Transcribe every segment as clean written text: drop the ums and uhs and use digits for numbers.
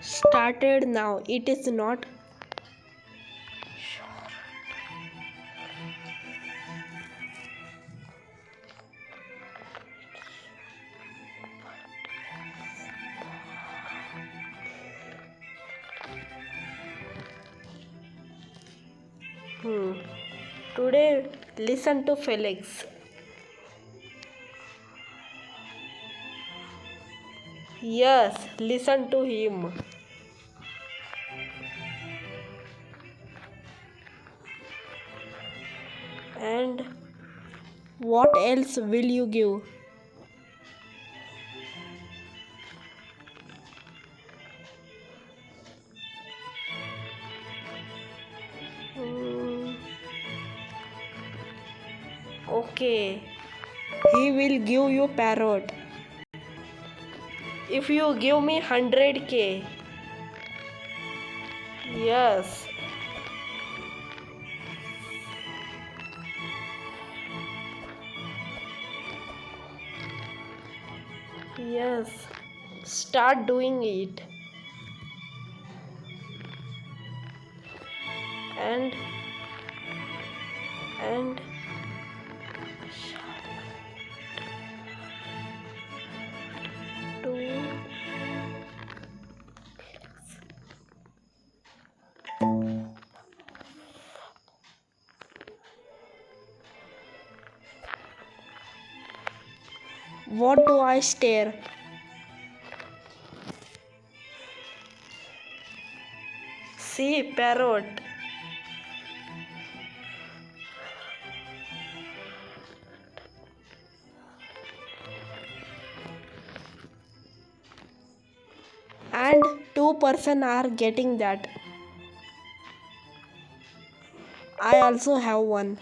started now. It is not. Today, listen to Felix. Yes, listen to him. And what else will you give? Hmm, okay, he will give you Parrot. If you give me 100k, yes, yes, start doing it. And to what do I stare? See, Parrot. And 2% are getting that. I also have one.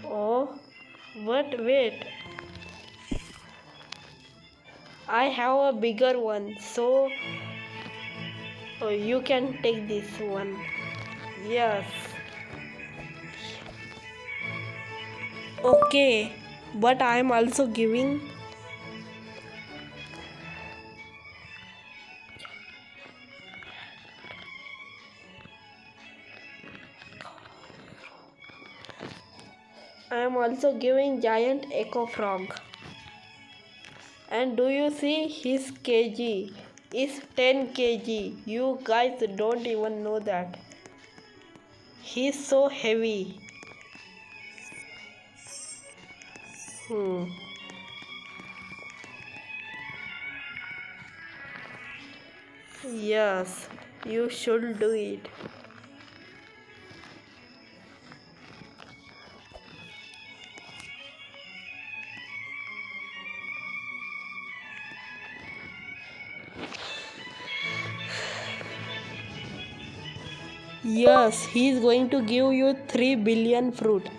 Oh, but wait. I have a bigger one, so you can take this one. Yes. Okay, but I am also giving. I am also giving giant echo frog. And do you see his kg is 10 kg? You guys don't even know that. He's so heavy. Yes, you should do it. Yes, he is going to give you 3 billion fruit.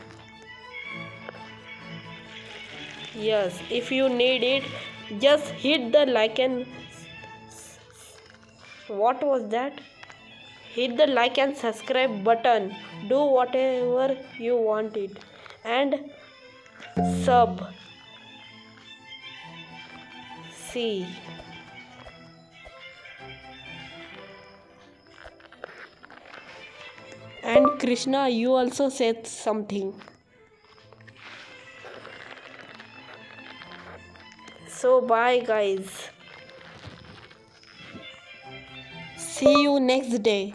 Yes, if you need it, just hit the like and what was that? Hit the like and subscribe button. Do whatever you want it. And sub. See. And Krishna, you also said something. So bye guys. See you next day.